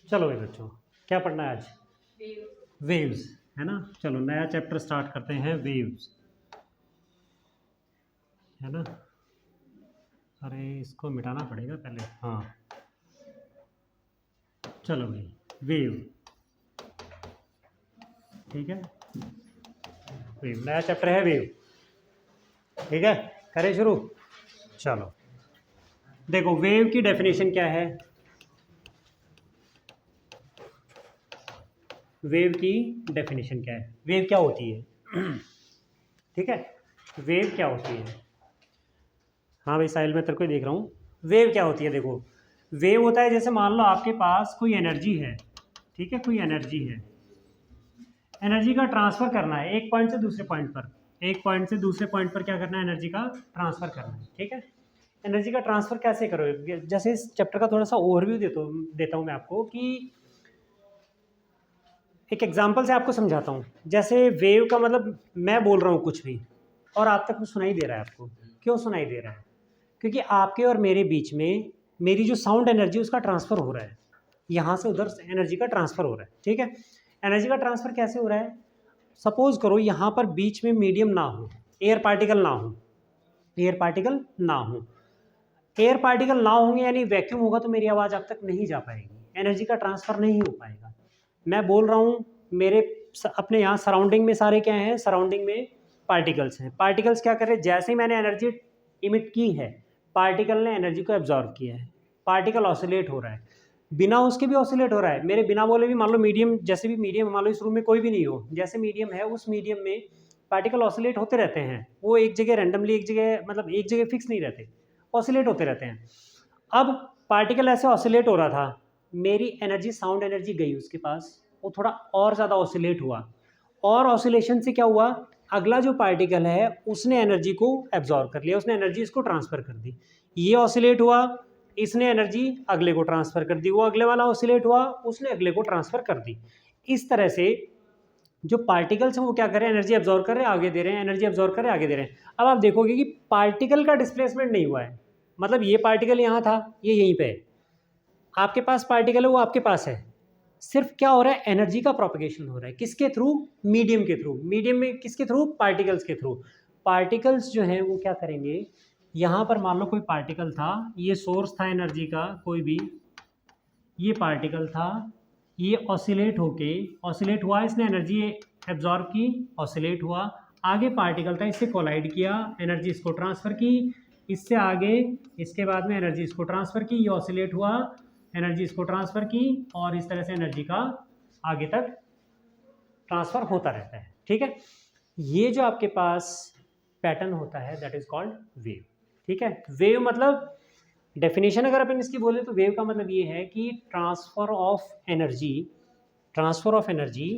चलो भाई बच्चों, क्या पढ़ना है आज? वेव्स, है ना। चलो नया चैप्टर स्टार्ट करते हैं, वेव्स, है ना। अरे इसको मिटाना पड़ेगा पहले। हाँ चलो भाई, वेव, ठीक है। वेव नया चैप्टर है, वेव, ठीक है। करें शुरू। चलो देखो, वेव की डेफिनेशन क्या है। वेव की डेफिनेशन क्या है, वेव क्या होती है ठीक है। वेव क्या होती है? हाँ भाई साहिल, मैं तेरे को ही देख रहा हूँ। वेव क्या होती है? देखो, वेव होता है जैसे मान लो आपके पास कोई एनर्जी है, ठीक है, कोई एनर्जी है। एनर्जी का ट्रांसफर करना है एक पॉइंट से दूसरे पॉइंट पर, एक पॉइंट से दूसरे पॉइंट पर क्या करना है, एनर्जी का ट्रांसफर करना है, ठीक है। एनर्जी का ट्रांसफर कैसे करोगे? जैसे इस चैप्टर का थोड़ा सा ओवरव्यू देता हूँ मैं आपको, कि एक एग्जांपल से आपको समझाता हूँ। जैसे वेव का मतलब, मैं बोल रहा हूँ कुछ भी और आप तक कुछ सुनाई दे रहा है आपको। क्यों सुनाई दे रहा है? क्योंकि आपके और मेरे बीच में मेरी जो साउंड एनर्जी उसका ट्रांसफ़र हो रहा है, यहाँ से उधर एनर्जी का ट्रांसफ़र हो रहा है, ठीक है। एनर्जी का ट्रांसफ़र कैसे हो रहा है? सपोज करो यहाँ पर बीच में मीडियम ना हो, एयर पार्टिकल ना हो, एयर पार्टिकल ना हो, एयर पार्टिकल ना होंगे यानी वैक्यूम होगा, तो मेरी आवाज़ आप तक नहीं जा पाएगी, एनर्जी का ट्रांसफ़र नहीं हो पाएगा। मैं बोल रहा हूँ, मेरे अपने यहाँ सराउंडिंग में सारे क्या हैं, सराउंडिंग में पार्टिकल्स हैं। पार्टिकल्स क्या कर रहे हैं? जैसे ही मैंने एनर्जी इमिट की है, पार्टिकल ने एनर्जी को एब्जॉर्व किया है, पार्टिकल ऑसिलेट हो रहा है, बिना उसके भी ऑसिलेट हो रहा है, मेरे बिना बोले भी। मान लो मीडियम, जैसे भी मीडियम, मान लो इस रूम में कोई भी नहीं हो, जैसे मीडियम है उस मीडियम में पार्टिकल ऑसिलेट होते रहते हैं। वो एक जगह रैंडमली, एक जगह मतलब एक जगह फिक्स नहीं रहते, ऑसिलेट होते रहते हैं। अब पार्टिकल ऐसे ऑसिलेट हो रहा था, मेरी एनर्जी, साउंड एनर्जी गई उसके पास, वो थोड़ा और ज़्यादा ऑसिलेट हुआ, और ऑसिलेशन से क्या हुआ, अगला जो पार्टिकल है उसने एनर्जी को एब्जॉर्व कर लिया, उसने एनर्जी इसको ट्रांसफ़र कर दी। ये ऑसिलेट हुआ, इसने एनर्जी अगले को ट्रांसफ़र कर दी, वो अगले वाला ऑसिलेट हुआ, उसने अगले को ट्रांसफ़र कर दी। इस तरह से जो पार्टिकल्स हैं वो क्या कर रहे हैं, एनर्जी एब्जॉर्व कर रहे हैं, आगे दे रहे हैं, एनर्जी एब्जॉर्व कर रहे हैं, आगे दे रहे हैं। अब आप देखोगे कि पार्टिकल का डिस्प्लेसमेंट नहीं हुआ है, मतलब ये पार्टिकल यहाँ था, ये यहीं पे है, आपके पास पार्टिकल है, वो आपके पास है। सिर्फ क्या हो रहा है, एनर्जी का प्रोपगेशन हो रहा है, किसके थ्रू? मीडियम के थ्रू। मीडियम में किसके थ्रू? पार्टिकल्स के थ्रू। पार्टिकल्स जो हैं वो क्या करेंगे, यहाँ पर मान लो कोई पार्टिकल था, ये सोर्स था एनर्जी का, कोई भी ये पार्टिकल था, ये ऑसिलेट होके, ऑसिलेट हुआ, इसने एनर्जी एब्जॉर्व की, ऑसिलेट हुआ, आगे पार्टिकल था, इससे कोलाइड किया, एनर्जी इसको ट्रांसफ़र की, इससे आगे, इसके बाद में एनर्जी इसको ट्रांसफ़र की, ये ऑसिलेट हुआ, एनर्जी इसको ट्रांसफ़र की, और इस तरह से एनर्जी का आगे तक ट्रांसफ़र होता रहता है, ठीक है। ये जो आपके पास पैटर्न होता है दैट इज़ कॉल्ड वेव, ठीक है। वेव मतलब, डेफिनेशन अगर अपन इसकी बोले तो वेव का मतलब ये है कि transfer of energy, transfer of energy,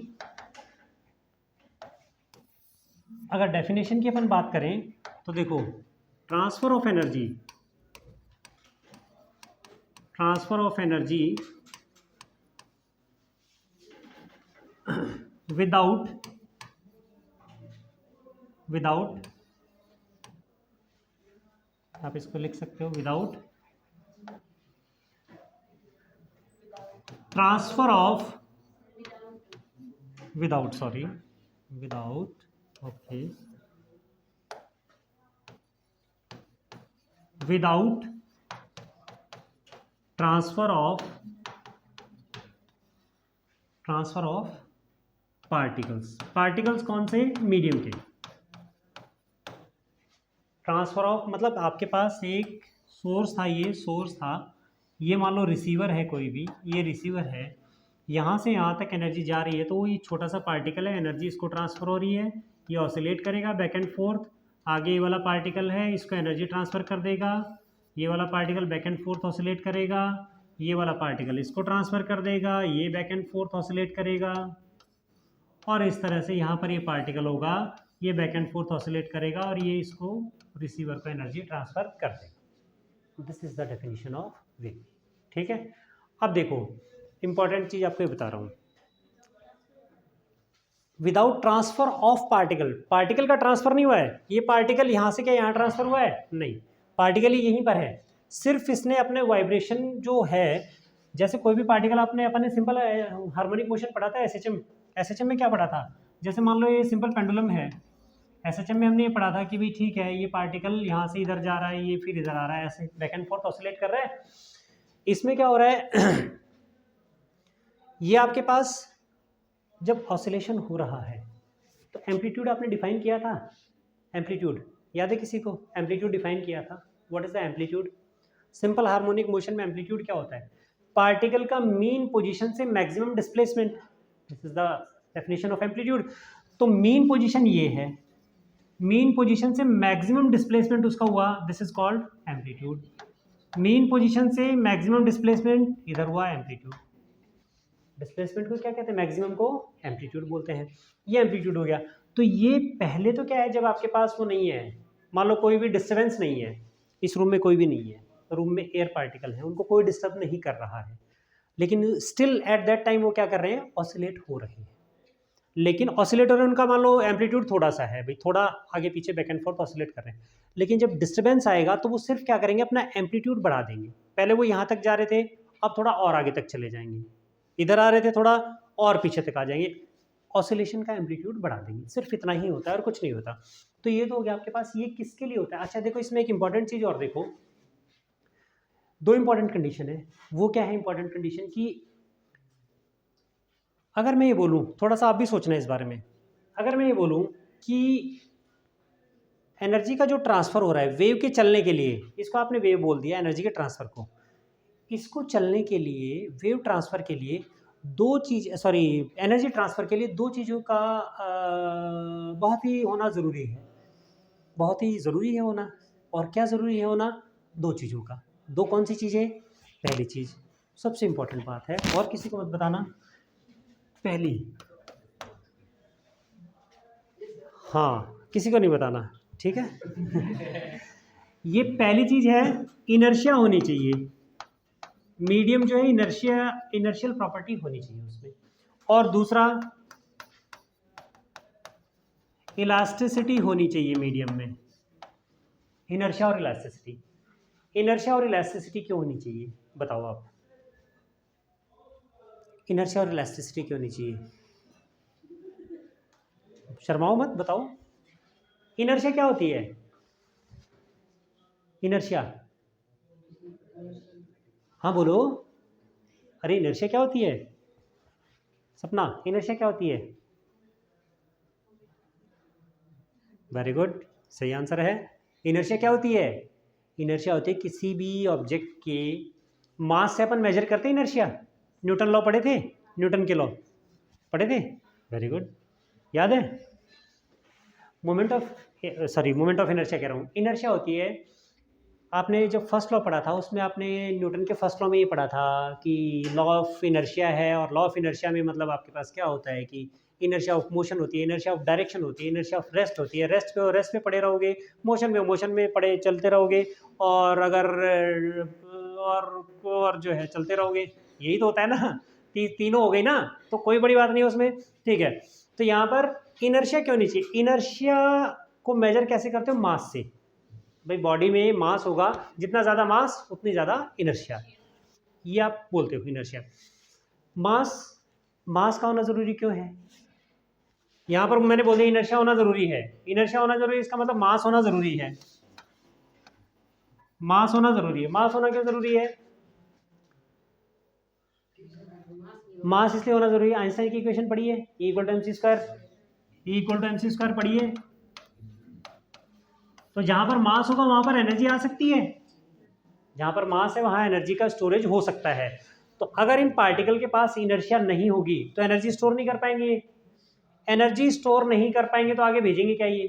अगर डेफिनेशन की अपन बात करें तो देखो, transfer of energy, transfer of energy without, without, आप इसको लिख सकते हो, without transfer of, without, sorry, without, okay, without transfer of, transfer of particles, particles कौन से? मीडियम के। ट्रांसफर ऑफ मतलब आपके पास एक सोर्स था, ये सोर्स था, ये मान लो रिसीवर है, कोई भी, ये रिसीवर है, यहाँ से यहाँ तक एनर्जी जा रही है, तो ये छोटा सा पार्टिकल है, एनर्जी इसको ट्रांसफ़र हो रही है, ये ऑसिलेट करेगा बैक एंड फोर्थ, आगे ये वाला पार्टिकल है, इसको एनर्जी ट्रांसफ़र कर देगा, ये वाला particle back and fourth oscillate करेगा, ये वाला पार्टिकल इसको ट्रांसफ़र कर देगा, ये बैक एंड फोर्थ ऑसिलेट करेगा, और इस तरह से यहाँ पर ये पार्टिकल होगा, ये बैक एंड फोर्थ ऑसिलेट करेगा, और ये इसको रिसीवर को एनर्जी ट्रांसफ़र कर देगा। This is the definition of wave, ठीक है। अब देखो, इंपॉर्टेंट चीज़ आपको ये बता रहा हूँ, without transfer of particle, particle का ट्रांसफर नहीं हुआ है, ये पार्टिकल यहाँ से क्या यहाँ ट्रांसफर हुआ है? नहीं, पार्टिकल ही यहीं पर है, सिर्फ इसने अपने वाइब्रेशन जो है जैसे कोई भी पार्टिकल आपने अपने सिंपल हार्मोनिक मोशन पढ़ा था एसएचएम में क्या पढ़ा था, जैसे मान लो ये सिंपल पेंडुलम है, एसएचएम में हमने ये पढ़ा था कि भाई ठीक है ये पार्टिकल यहाँ से इधर जा रहा है, ये फिर इधर आ रहा है, ऐसे बैक एंड फोर्थ ऑसिलेट कर रहा है। इसमें क्या हो रहा है ये आपके पास जब ऑसिलेशन हो रहा है तो एम्पलीट्यूड आपने डिफाइन किया था, एम्पलीट्यूड याद है किसी को, एम्पलीट्यूड डिफाइन किया था। What is the amplitude? Simple harmonic motion में एम्पलीट्यूड क्या होता है? पार्टिकल का मीन पोजीशन से maximum displacement, this is the definition of amplitude. तो मीन पोजीशन ये है, मीन पोजीशन से मैक्सिमम डिस्प्लेसमेंट उसका हुआ, this is called amplitude. Mean position से मैक्सिमम डिस्प्लेसमेंट इधर हुआ, एम्पलीट्यूड। डिस्प्लेसमेंट को क्या कहते हैं? मैक्सिमम को एम्पलीट्यूड बोलते हैं। ये एम्पलीट्यूड हो गया। तो ये पहले तो क्या है, जब आपके पास वो नहीं है, मान लो कोई भी डिस्टर्बेंस नहीं है, इस रूम में कोई भी नहीं है, रूम में एयर पार्टिकल है, उनको कोई डिस्टर्ब नहीं कर रहा है, लेकिन स्टिल एट दैट टाइम वो क्या कर रहे हैं? ऑसिलेट हो रहे हैं। लेकिन ऑसिलेटर उनका मान लो एम्पलीट्यूड थोड़ा सा है भाई, थोड़ा आगे पीछे बैक एंड फोर्थ ऑसिलेट कर रहे हैं, लेकिन जब डिस्टर्बेंस आएगा तो वो सिर्फ क्या करेंगे? अपना एम्पलीट्यूड बढ़ा देंगे। पहले वो यहाँ तक जा रहे थे, अब थोड़ा और आगे तक चले जाएंगे, इधर आ रहे थे थोड़ा और पीछे तक आ जाएंगे, ऑसिलेशन का एम्पलीट्यूड बढ़ा देंगे। सिर्फ इतना ही होता है और कुछ नहीं होता। तो ये तो हो गया आपके पास, ये किसके लिए होता है? अच्छा देखो इसमें एक इंपॉर्टेंट चीज़ और देखो, दो इंपॉर्टेंट कंडीशन है। वो क्या है इंपॉर्टेंट कंडीशन? कि अगर मैं ये बोलूँ, थोड़ा सा आप भी सोचना इस बारे में, अगर मैं ये बोलूँ कि एनर्जी का जो ट्रांसफ़र हो रहा है वेव के चलने के लिए, इसको आपने वेव बोल दिया एनर्जी के ट्रांसफ़र को, इसको चलने के लिए, वेव ट्रांसफ़र के लिए दो चीज़, सॉरी एनर्जी ट्रांसफ़र के लिए दो चीज़ों का बहुत ही होना ज़रूरी है, बहुत ही ज़रूरी है होना। और क्या ज़रूरी है होना? दो चीज़ों का। दो कौन सी चीज़ें? पहली चीज़ सबसे इम्पोर्टेंट बात है, और किसी को मत बताना, पहली, हाँ किसी को नहीं बताना, ठीक है ये पहली चीज़ है, इनर्शिया होनी चाहिए। मीडियम जो है इनर्शियल प्रॉपर्टी होनी चाहिए उसमें। और दूसरा इलास्टिसिटी होनी चाहिए मीडियम में, इनर्शिया और इलास्टिसिटी। इनर्शिया और इलास्टिसिटी क्यों होनी चाहिए बताओ आप? इनर्शिया और इलास्टिसिटी क्यों होनी चाहिए? शर्माओ मत, बताओ। इनर्शिया क्या होती है? इनर्शिया, हाँ बोलो। अरे इनर्शिया क्या होती है सपना? इनर्शिया क्या होती है? वेरी गुड, सही आंसर है। इनर्शिया क्या होती है? इनर्शिया होती है किसी भी ऑब्जेक्ट के मास से अपन मेजर करते हैं इनर्शिया। न्यूटन लॉ पढ़े थे? न्यूटन के लॉ पढ़े थे? वेरी गुड, याद है? मोमेंट ऑफ इनर्शिया कह रहा हूँ। इनर्शिया होती है, आपने जो फर्स्ट लॉ पढ़ा था उसमें आपने न्यूटन के फर्स्ट लॉ में ये पढ़ा था कि लॉ ऑफ इनर्शिया है, और लॉ ऑफ इनर्शिया में मतलब आपके पास क्या होता है कि इनर्शिया ऑफ मोशन होती है, इनर्शिया ऑफ डायरेक्शन होती है, इनर्शिया ऑफ रेस्ट होती है। रेस्ट पे पड़े रहोगे, मोशन में पड़े चलते रहोगे, और अगर और जो है चलते रहोगे, यही तो होता है ना। तीनों हो गई ना, तो कोई बड़ी बात नहीं है उसमें, ठीक है। तो यहाँ पर इनर्शिया क्यों नहीं चाहिए? इनर्शिया को मेजर कैसे करते हो? मास से। भाई बॉडी में मास होगा, जितना ज़्यादा मास उतनी ज़्यादा इनर्शिया, ये आप बोलते हो इनर्शिया। मास का होना ज़रूरी क्यों है? यहाँ पर मैंने बोल दिया इनर्शिया होना ज़रूरी है। इनर्शिया होना ज़रूरी, इसका मतलब मास होना ज़रूरी है। मास होना ज़रूरी है। मास होना क्यों ज़रूरी है? मास इसलिए होना ज़रूरी है, आइंस्टाइन की इक्वेशन पढ़ी है, E = mc² पढ़ी है। तो जहाँ पर मास होगा वहाँ पर एनर्जी आ सकती है, जहाँ पर मास है वहाँ एनर्जी का स्टोरेज हो सकता है। तो अगर इन पार्टिकल के पास इनर्शिया नहीं होगी तो एनर्जी स्टोर नहीं कर पाएंगे। एनर्जी स्टोर नहीं कर पाएंगे तो आगे भेजेंगे क्या? ये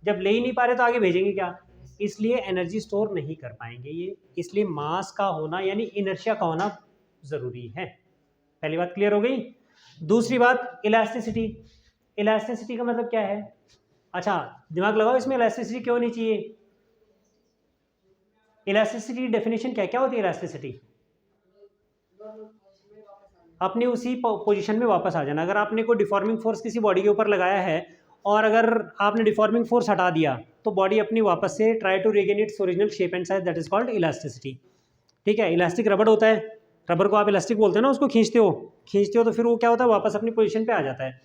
जब ले ही नहीं पा रहे तो आगे भेजेंगे क्या? इसलिए एनर्जी स्टोर नहीं कर पाएंगे ये, इसलिए मास का होना यानी इनर्शिया का होना ज़रूरी है। पहली बात क्लियर हो गई। दूसरी बात इलास्टिसिटी। इलास्टिसिटी का मतलब क्या है? अच्छा दिमाग लगाओ, इसमें इलास्टिसिटी क्यों नहीं चाहिए? इलास्टिसिटी डेफिनेशन क्या होती है? इलास्टिसिटी अपनी उसी पोजीशन में वापस आ जाना। अगर आपने कोई डिफॉर्मिंग फोर्स किसी बॉडी के ऊपर लगाया है और अगर आपने डिफॉर्मिंग फोर्स हटा दिया तो बॉडी अपनी वापस से try to regain its original shape and size, that is called elasticity. ठीक है, इलास्टिक रबड़ होता है, रबर को आप इलास्टिक बोलते हो ना, उसको खींचते हो तो फिर वो क्या होता है, वापस अपनी पोजीशन पे आ जाता है,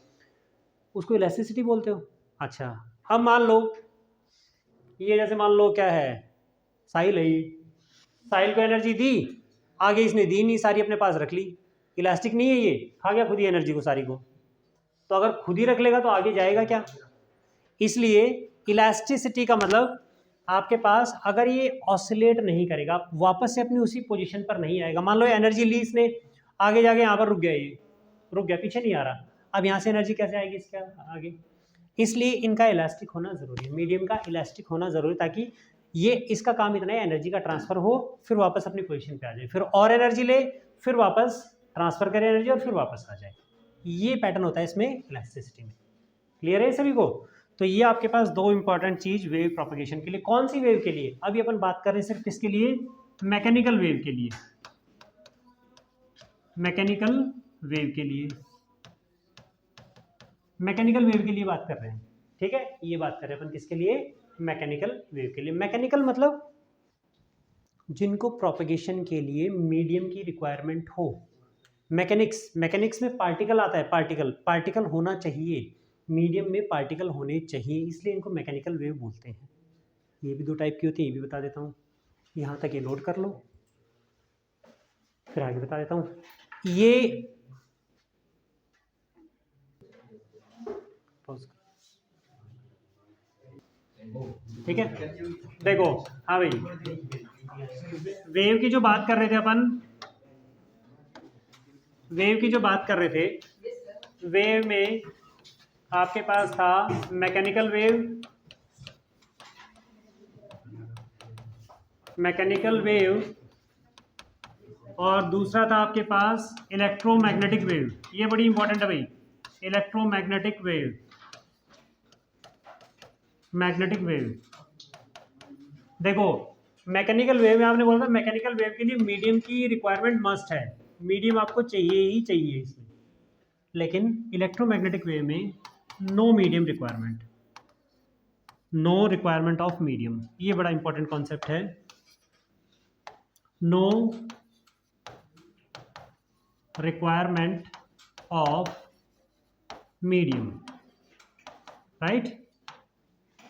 उसको इलास्टिसिटी बोलते हो। अच्छा, अब मान लो ये जैसे मान लो क्या है, साहिल है, ये साहिल को एनर्जी दी, आगे इसने दी नहीं, सारी अपने पास रख ली, इलास्टिक नहीं है ये, खा गया खुद ही एनर्जी को सारी को। तो अगर खुद ही रख लेगा तो आगे जाएगा क्या? इसलिए इलास्टिसिटी का मतलब आपके पास अगर ये ऑसिलेट नहीं करेगा, वापस से अपनी उसी पोजीशन पर नहीं आएगा। मान लो एनर्जी ली इसने, आगे जाके यहाँ पर रुक गया, ये रुक गया, पीछे नहीं आ रहा, अब यहाँ से एनर्जी कैसे आएगी इसके आगे? इसलिए इनका इलास्टिक होना ज़रूरी है, मीडियम का इलास्टिक होना ज़रूरी, ताकि ये इसका काम इतना है एनर्जी का ट्रांसफ़र हो, फिर वापस अपनी पोजीशन पे आ जाए, फिर और एनर्जी ले, फिर वापस ट्रांसफ़र करे एनर्जी और फिर वापस आ जाए। ये पैटर्न होता है इसमें इलास्टिसिटी में। क्लियर है सभी को? तो ये आपके पास दो इंपॉर्टेंट चीज़ वेव प्रोपगेशन के लिए। कौन सी वेव के लिए? अभी अपन बात कर रहे हैं सिर्फ किसके लिए? मैकेनिकल वेव के लिए, मैकेनिकल वेव के लिए, मैकेनिकल वेव के लिए बात कर रहे हैं, ठीक है? ये बात कर रहे हैं अपन किसके लिए? मैकेनिकल वेव के लिए। मैकेनिकल मतलब जिनको प्रोपगेशन के लिए मीडियम की रिक्वायरमेंट हो। मैकेनिक्स, मैकेनिक्स में पार्टिकल आता है, पार्टिकल, पार्टिकल होना चाहिए, मीडियम में पार्टिकल होने चाहिए, इसलिए इनको मैकेनिकल वेव बोलते हैं। ये भी दो टाइप की होती है, ये भी बता देता हूँ, यहाँ तक ये नोट कर लो, फिर आगे बता देता हूँ। ये ठीक है, देखो, हाँ भाई, वेव की जो बात कर रहे थे अपन, वेव की जो बात कर रहे थे, वेव में आपके पास था मैकेनिकल वेव, मैकेनिकल वेव, और दूसरा था आपके पास इलेक्ट्रोमैग्नेटिक वेव। ये बड़ी इंपॉर्टेंट है भाई, इलेक्ट्रोमैग्नेटिक वेव, मैग्नेटिक वेव। देखो, मैकेनिकल वेव में आपने बोला था मैकेनिकल वेव के लिए मीडियम की रिक्वायरमेंट मस्ट है, मीडियम आपको चाहिए ही चाहिए इसमें, लेकिन इलेक्ट्रोमैग्नेटिक वेव में no medium requirement, no requirement of medium. ये बड़ा इंपॉर्टेंट कॉन्सेप्ट है, no requirement of medium, right?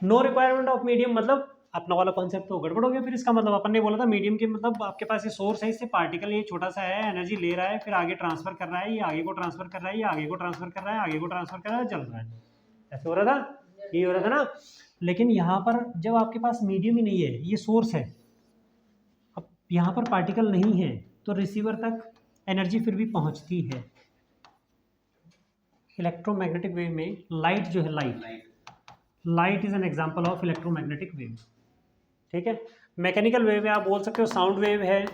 No requirement of medium मतलब अपना वाला कॉन्सेप्ट तो गड़बड़ हो गया। फिर इसका मतलब अपन ने बोला था मीडियम के मतलब आपके पास ये सोर्स है, इससे पार्टिकल ये छोटा सा है, एनर्जी ले रहा है, फिर आगे ट्रांसफर कर रहा है, ये आगे को ट्रांसफर कर रहा है, ये आगे को ट्रांसफर कर रहा है, आगे को ट्रांसफर कर रहा है, चल रहा है, ऐसे हो रहा था, ये हो रहा था ना। लेकिन यहाँ पर जब आपके पास मीडियम ही नहीं है, ये सोर्स है, अब यहाँ पर पार्टिकल नहीं है, तो रिसीवर तक एनर्जी फिर भी पहुँचती है। इलेक्ट्रोमैग्नेटिक वेव में लाइट जो है, light is an example of electromagnetic wave, ठीक है? मैकेनिकल वेव में आप बोल सकते हो साउंड वेव है,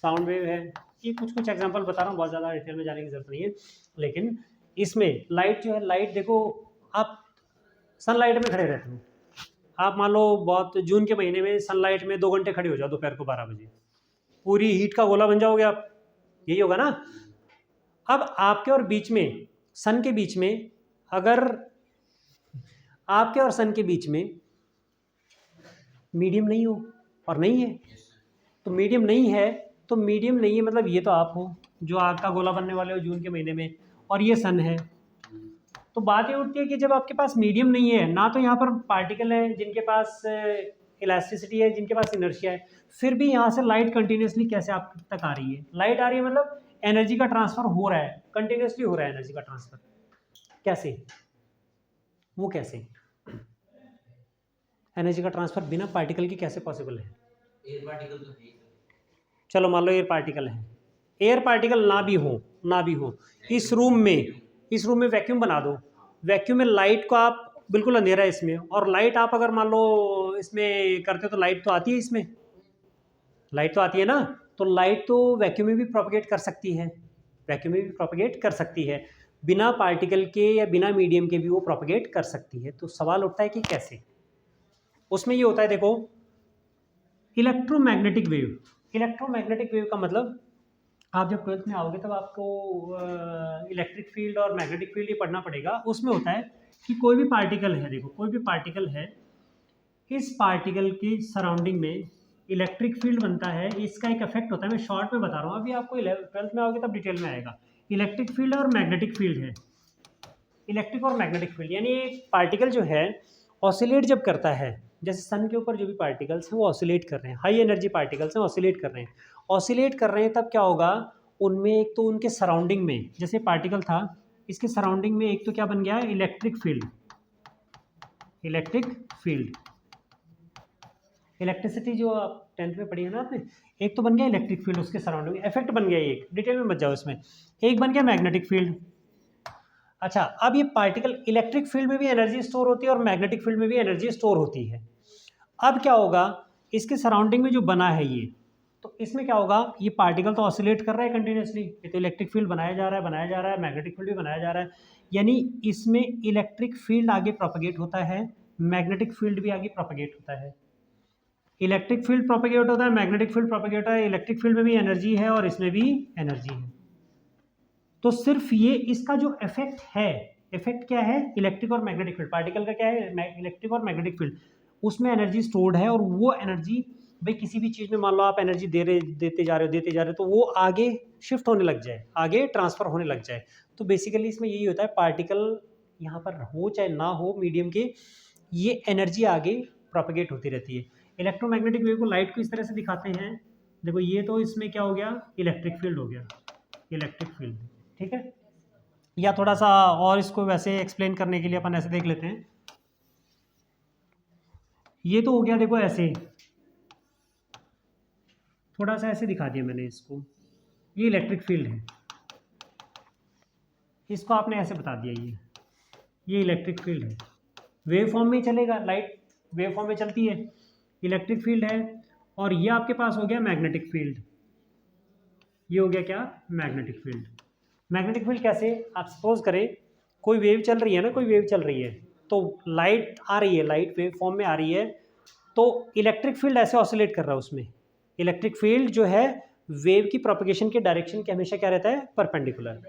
साउंड वेव है, ये कुछ एग्जांपल बता रहा हूँ, बहुत ज़्यादा डिटेल में जाने की जरूरत नहीं है। लेकिन इसमें लाइट जो है, लाइट देखो, आप सनलाइट में खड़े रहते हो, आप मान लो बहुत जून के महीने में सनलाइट में 2 घंटे खड़े हो जाओ दोपहर को 12 बजे, पूरी हीट का गोला बन जाओगे आप, यही होगा ना। अब आपके और बीच में, सन के बीच में, अगर आपके और सन के बीच में मीडियम नहीं हो, और नहीं है, तो मीडियम नहीं है, तो मीडियम नहीं है मतलब ये तो आप हो जो आग का गोला बनने वाले हो जून के महीने में, और ये सन है। तो बात ये उठती है कि जब आपके पास मीडियम नहीं है ना, तो यहाँ पर पार्टिकल है जिनके पास इलास्टिसिटी है, जिनके पास इनर्शिया है, फिर भी यहाँ से लाइट कंटिन्यूसली कैसे आप तक आ रही है? लाइट आ रही है मतलब एनर्जी का ट्रांसफर हो रहा है, कंटिन्यूसली हो रहा है एनर्जी का ट्रांसफर। कैसे? वो कैसे एनर्जी का ट्रांसफर बिना पार्टिकल की कैसे पॉसिबल है? एयर पार्टिकल तो है, चलो मान लो एयर पार्टिकल है, एयर पार्टिकल ना भी हो, इस रूम में वैक्यूम बना दो, वैक्यूम में लाइट को आप बिल्कुल अंधेरा है इसमें, और लाइट आप अगर मान लो इसमें करते हो तो लाइट तो आती है, इसमें लाइट तो आती है ना, तो लाइट तो वैक्यूम में भी प्रोपगेट कर सकती है, वैक्यूम में भी प्रोपगेट कर सकती है, बिना पार्टिकल के या बिना मीडियम के भी वो प्रोपगेट कर सकती है। तो सवाल उठता है कि कैसे? उसमें ये होता है, देखो, इलेक्ट्रोमैग्नेटिक वेव, इलेक्ट्रोमैग्नेटिक वेव का मतलब आप जब 12th में आओगे तब आपको इलेक्ट्रिक फील्ड और मैग्नेटिक फील्ड ये पढ़ना पड़ेगा। उसमें होता है कि कोई भी पार्टिकल है, देखो कोई भी पार्टिकल है, इस पार्टिकल की सराउंडिंग में इलेक्ट्रिक फील्ड बनता है, इसका एक इफेक्ट होता है, मैं शॉर्ट में बता रहा हूँ, अभी आपको 12th में आओगे तब डिटेल में आएगा। इलेक्ट्रिक फील्ड और मैग्नेटिक फील्ड है। इलेक्ट्रिक और मैग्नेटिक फील्ड यानी पार्टिकल जो है ऑसिलेट जब करता है, जैसे सन के ऊपर जो भी पार्टिकल्स हैं वो ऑसिलेट कर रहे हैं, हाई एनर्जी पार्टिकल्स हैं, ऑसिलेट कर रहे हैं। ऑसिलेट कर रहे हैं तब क्या होगा, उनमें एक तो उनके सराउंडिंग में, जैसे पार्टिकल था इसके सराउंडिंग में एक तो क्या बन गया है, electric field. Electric field, electricity जो आप 10th में पढ़ी है ना आपने, एक तो बन गया इलेक्ट्रिक फील्ड, उसके सराउंडिंग में इफेक्ट बन गया एक, डिटेल में मत जाओ इसमें। एक बन गया मैग्नेटिक फील्ड। अच्छा, अब ये पार्टिकल इलेक्ट्रिक फील्ड में भी एनर्जी स्टोर होती है और मैग्नेटिक फील्ड में भी एनर्जी स्टोर होती है। अब क्या होगा, इसके सराउंडिंग में जो बना है ये, तो इसमें क्या होगा, ये पार्टिकल तो ऑसिलेट कर रहा है कंटिन्यूसली, ये तो इलेक्ट्रिक फील्ड बनाया जा रहा है, मैग्नेटिक फील्ड भी बनाया जा रहा है, यानी इसमें इलेक्ट्रिक फील्ड आगे प्रोपगेट होता है, मैग्नेटिक फील्ड भी आगे प्रोपगेट होता है। इलेक्ट्रिक फील्ड प्रोपगेट होता है, मैग्नेटिक फील्ड प्रोपगेट होता है, इलेक्ट्रिक फील्ड में भी एनर्जी है और इसमें भी एनर्जी है। तो सिर्फ ये इसका जो इफेक्ट है, इफेक्ट क्या है, इलेक्ट्रिक और मैग्नेटिक फील्ड, पार्टिकल का क्या है, इलेक्ट्रिक और मैग्नेटिक फील्ड, उसमें एनर्जी स्टोर्ड है और वो एनर्जी भाई किसी भी चीज़ में मान लो आप एनर्जी देते जा रहे हो तो वो आगे शिफ्ट होने लग जाए, आगे ट्रांसफ़र होने लग जाए। तो बेसिकली इसमें यही होता है, पार्टिकल यहाँ पर हो चाहे ना हो मीडियम के, ये एनर्जी आगे प्रोपगेट होती रहती है। इलेक्ट्रोमैग्नेटिक वेव को लाइट को इस तरह से दिखाते हैं, देखो ये तो इसमें क्या हो गया, इलेक्ट्रिक फील्ड हो गया, इलेक्ट्रिक फील्ड, ठीक है। या थोड़ा सा और इसको वैसे एक्सप्लेन करने के लिए अपन ऐसे देख लेते हैं, ये तो हो गया देखो ऐसे, थोड़ा सा ऐसे दिखा दिया मैंने इसको, ये इलेक्ट्रिक फील्ड है, इसको आपने ऐसे बता दिया, ये इलेक्ट्रिक फील्ड है, वेव फॉर्म में चलेगा, लाइट वेव फॉर्म में चलती है, इलेक्ट्रिक फील्ड है। और ये आपके पास हो गया मैग्नेटिक फील्ड, ये हो गया क्या, मैग्नेटिक फील्ड। मैग्नेटिक फील्ड कैसे, आप सपोज करें कोई वेव चल रही है ना, कोई वेव चल रही है तो लाइट आ रही है, लाइट वेव फॉर्म में आ रही है, तो इलेक्ट्रिक फील्ड ऐसे ऑसिलेट कर रहा है उसमें। इलेक्ट्रिक फील्ड जो है वेव की प्रोपगेशन के डायरेक्शन के हमेशा क्या रहता है, परपेंडिकुलर।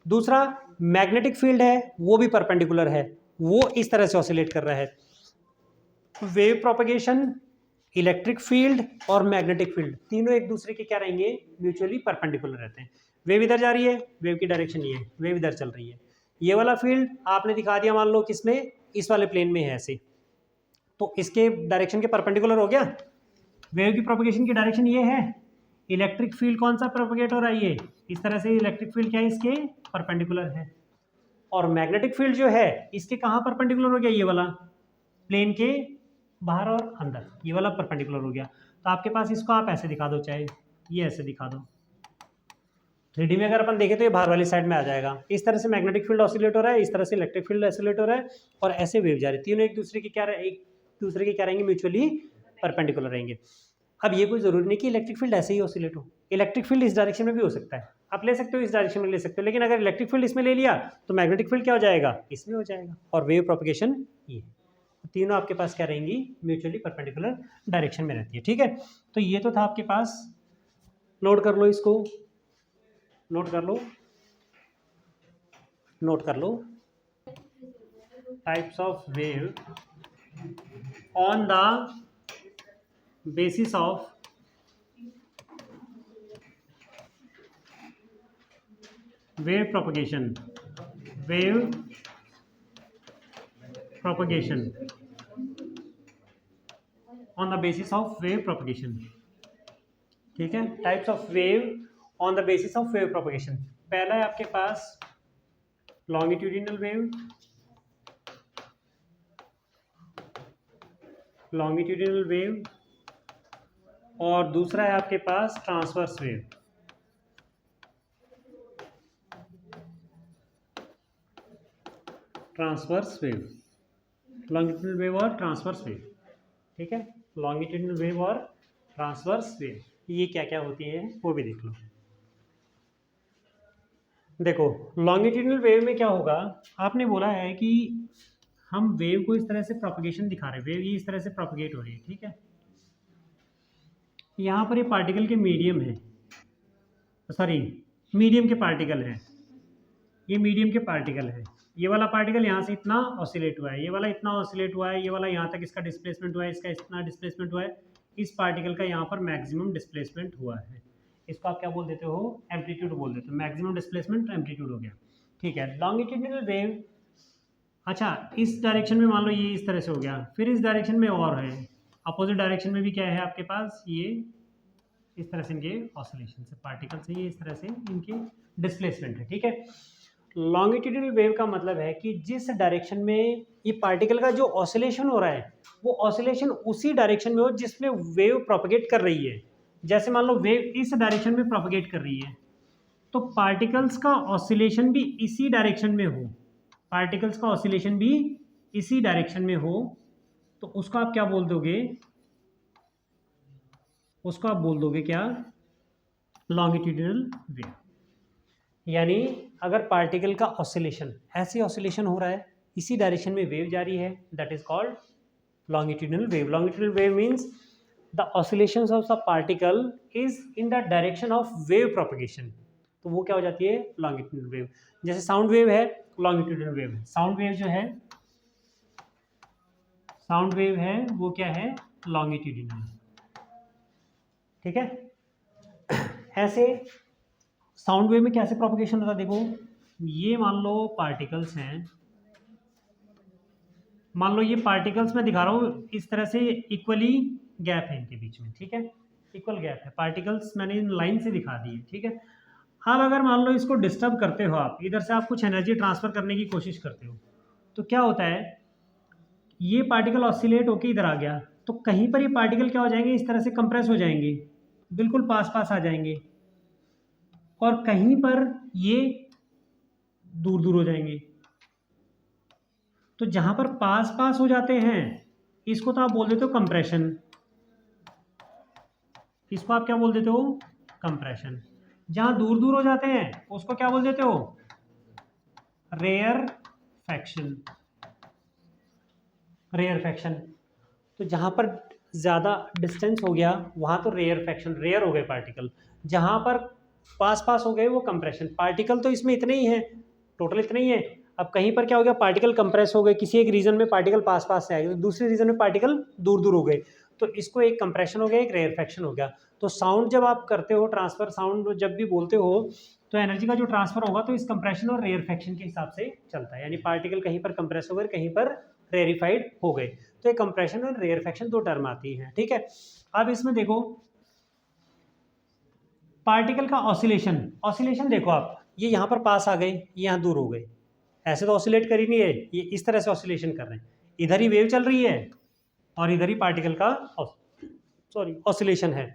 दूसरा मैग्नेटिक फील्ड है, वो भी परपेंडिकुलर है, वो इस तरह से ऑसिलेट कर रहा है। वेव प्रोपगेशन, इलेक्ट्रिक फील्ड और मैग्नेटिक फील्ड तीनों एक दूसरे के क्या रहेंगे, म्यूचुअली परपेंडिकुलर रहते हैं। वेव इधर जा रही है, वेव की डायरेक्शन ये है, वेव इधर चल रही है, ये वाला फील्ड आपने दिखा दिया मान लो किसमें, इस वाले प्लेन में है ऐसे, तो इसके डायरेक्शन के परपेंडिकुलर हो गया। वेव की प्रोपगेशन की डायरेक्शन ये है, इलेक्ट्रिक फील्ड कौन सा प्रोपगेट हो रहा है, ये इस तरह से इलेक्ट्रिक फील्ड क्या है, इसके परपेंडिकुलर है। और मैग्नेटिक फील्ड जो है इसके कहाँ परपेंडिकुलर हो गया, ये वाला प्लेन के बाहर और अंदर, ये वाला परपेंडिकुलर हो गया। तो आपके पास इसको आप ऐसे दिखा दो, चाहे ये ऐसे दिखा दो, 3D में अगर अपन देखें तो ये बाहर वाली साइड में आ जाएगा। इस तरह से मैग्नेटिक फील्ड ऑसिलेट हो रहा है, इस तरह से इलेक्ट्रिक फील्ड ऑसिलेट हो रहा है, और ऐसे वेव जा रही है, तीनों एक दूसरे के क्या रहेंगे, म्यूचुअली परपेंडिकुलर रहेंगे। अब ये कोई ज़रूरी नहीं कि इलेक्ट्रिक फील्ड ऐसे ही ऑसिलेट हो, इलेक्ट्रिक फील्ड इस डायरेक्शन में भी हो सकता है, आप ले सकते हो इस डायरेक्शन में ले सकते हो, लेकिन अगर इलेक्ट्रिक फील्ड इसमें ले लिया तो मैग्नेटिक फील्ड क्या हो जाएगा, इसमें हो जाएगा, और वेव प्रोपगेशन ये तीनों आपके पास क्या रहेंगी, म्यूचुअली परपेंडिकुलर डायरेक्शन में रहती है, ठीक है। तो ये तो था आपके पास, नोट कर लो इसको, नोट कर लो, नोट कर लो, types of wave on the basis of wave propagation, wave propagation on the basis of wave propagation, ठीक है। Types of wave on the basis of wave propagation, पहला है आपके पास लॉन्गिट्यूडिनल वेव, लॉन्गिट्यूडिनल वेव, और दूसरा है आपके पास transverse wave, transverse wave, longitudinal wave और ट्रांसवर्स वेव, ठीक है। लॉन्गिट्यूडिनल वेव और ट्रांसवर्स वेव ये क्या क्या होती है वो भी देख लो। देखो लॉन्गिट्यूडिनल वेव में क्या होगा, आपने बोला है कि हम वेव को इस तरह से प्रोपगेशन दिखा रहे हैं, वेव ये इस तरह से प्रोपगेट हो रही है, ठीक है। यहाँ पर ये पार्टिकल के मीडियम है, सॉरी मीडियम के पार्टिकल है, ये मीडियम के पार्टिकल है, ये वाला पार्टिकल यहाँ से इतना ऑसिलेट हुआ है, ये वाला इतना ऑसिलेट हुआ है, ये वाला यहाँ तक इसका डिस्प्लेसमेंट हुआ है, इसका इतना डिस्प्लेसमेंट हुआ है, इस पार्टिकल का यहाँ पर मैक्सिमम डिस्प्लेसमेंट हुआ है। इसको आप क्या बोल देते हो, एम्पलीट्यूड बोल देते हो। मैक्सिमम डिस्प्लेसमेंट एम्पलीट्यूड हो गया, ठीक है। लॉन्गिट्यूडिनल वेव, अच्छा इस डायरेक्शन में मान लो ये इस तरह से हो गया, फिर इस डायरेक्शन में और है, अपोजिट डायरेक्शन में भी क्या है आपके पास, ये इस तरह से इनके ऑसिलेशन से पार्टिकल से ये इस तरह से इनके डिस्प्लेसमेंट है, ठीक है। लॉन्गिट्यूडिनल वेव का मतलब है कि जिस डायरेक्शन में ये पार्टिकल का जो ऑसिलेशन हो रहा है वो ऑसिलेशन उसी डायरेक्शन में हो जिसमें वेव प्रोपगेट कर रही है। जैसे मान लो वेव इस डायरेक्शन में प्रोपगेट कर रही है तो पार्टिकल्स का ऑसिलेशन भी इसी डायरेक्शन में हो, पार्टिकल्स का ऑसिलेशन भी इसी डायरेक्शन में हो तो उसको आप क्या बोल दोगे, उसको आप बोल दोगे क्या, लॉन्गिट्यूडिनल वेव। यानी अगर पार्टिकल का ऑसिलेशन ऐसे ऑसिलेशन हो रहा है, इसी डायरेक्शन में वेव जा रही है, that is called longitudinal wave. Longitudinal wave means the oscillations of the particle is in the direction of wave propagation. तो वो क्या हो जाती है, longitudinal wave। जैसे साउंड वेव है, longitudinal wave है। साउंड वेव जो है, साउंड वेव है वो क्या है, longitudinal, ठीक है। ऐसे साउंड वेव में कैसे प्रोपगेशन होता है, देखो ये मान लो पार्टिकल्स हैं, मान लो ये पार्टिकल्स मैं दिखा रहा हूँ इस तरह से इक्वली गैप है इनके बीच में, ठीक है, इक्वल गैप है, पार्टिकल्स मैंने इन लाइन से दिखा दी है, ठीक है। अब अगर मान लो इसको डिस्टर्ब करते हो आप, इधर से आप कुछ एनर्जी ट्रांसफर करने की कोशिश करते हो तो क्या होता है, ये पार्टिकल ऑसिलेट होके इधर आ गया तो कहीं पर ये पार्टिकल क्या हो जाएंगे, इस तरह से कंप्रेस हो जाएंगे, बिल्कुल पास पास आ जाएंगे, और कहीं पर ये दूर दूर हो जाएंगे। तो जहां पर पास पास हो जाते हैं इसको तो आप बोल देते हो कंप्रेशन, इसको आप क्या बोल देते हो, कंप्रेशन। जहां दूर दूर हो जाते हैं उसको क्या बोल देते हो, रेयरफैक्शन, रेयरफैक्शन। तो जहां पर ज़्यादा डिस्टेंस हो गया वहां तो रेयरफैक्शन, रेयर हो गए पार्टिकल, जहां पर पास पास हो गए वो कंप्रेशन। पार्टिकल तो इसमें इतने ही हैं, टोटल इतने ही है। अब कहीं पर क्या हो गया, पार्टिकल कंप्रेस हो गए, किसी एक रीजन में पार्टिकल पास पास से आए, तो दूसरे रीजन में पार्टिकल दूर दूर हो गए, तो इसको एक कंप्रेशन हो गया, एक रेयरफैक्शन हो गया। तो साउंड जब आप करते हो ट्रांसफर, साउंड जब भी बोलते हो तो एनर्जी का जो ट्रांसफर होगा तो इस कंप्रेशन और रेयरफैक्शन के हिसाब से चलता है। यानी पार्टिकल कहीं पर कंप्रेस हो गए, कहीं पर रेयरिफाइड हो गए, तो एक कंप्रेशन और रेयरफैक्शन दो टर्म आती हैं, ठीक है। अब इसमें देखो पार्टिकल का ऑसिलेशन, ऑसिलेशन देखो आप, ये यहाँ पर पास आ गए, ये यहाँ दूर हो गए, ऐसे तो ऑसिलेट कर ही नहीं है, ये इस तरह से ऑसिलेशन कर रहे हैं, इधर ही वेव चल रही है और इधर ही पार्टिकल का ऑसिलेशन है।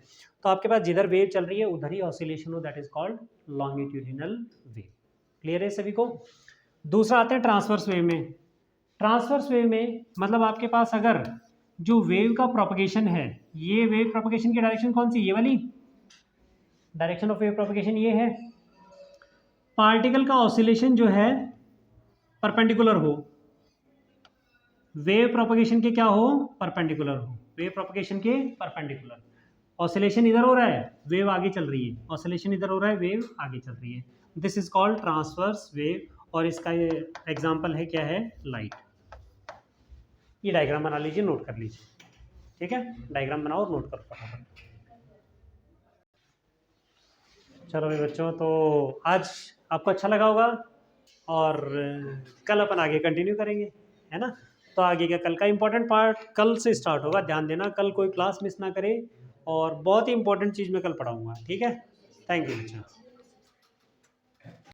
तो आपके पास जिधर वेव चल रही है उधर ही ऑसिलेशन हो, that is called longitudinal wave. Clear है सभी को। दूसरा आते हैं ट्रांसवर्स वेव में। ट्रांसवर्स वेव में मतलब आपके पास अगर जो वेव का प्रोपगेशन है, ये वेव प्रोपगेशन की डायरेक्शन कौन सी, ये वाली डायरेक्शन ऑफ वेव प्रोपगेशन ये है, पार्टिकल का ऑसिलेशन जो है परपेंडिकुलर हो, वेव प्रोपगेशन के क्या हो, परपेंडिकुलर हो, वेव प्रोपगेशन के परपेंडिकुलर। ऑसिलेशन इधर हो रहा है, वेव आगे चल रही है, ऑसिलेशन इधर हो रहा है, वेव आगे चल रही है, this is called transverse wave. और इसका ये एग्जांपल है क्या है, लाइट। ये डायग्राम बना लीजिए, नोट कर लीजिए, ठीक है, डायग्राम बनाओ और नोट करो फटाफट। चलो भाई बच्चों, तो आज आपको अच्छा लगा होगा और कल अपन आगे कंटिन्यू करेंगे, है ना। तो आगे का कल का इंपॉर्टेंट पार्ट कल से स्टार्ट होगा, ध्यान देना, कल कोई क्लास मिस ना करे, और बहुत ही इंपॉर्टेंट चीज़ मैं कल पढ़ाऊँगा, ठीक है। थैंक यू बच्चों।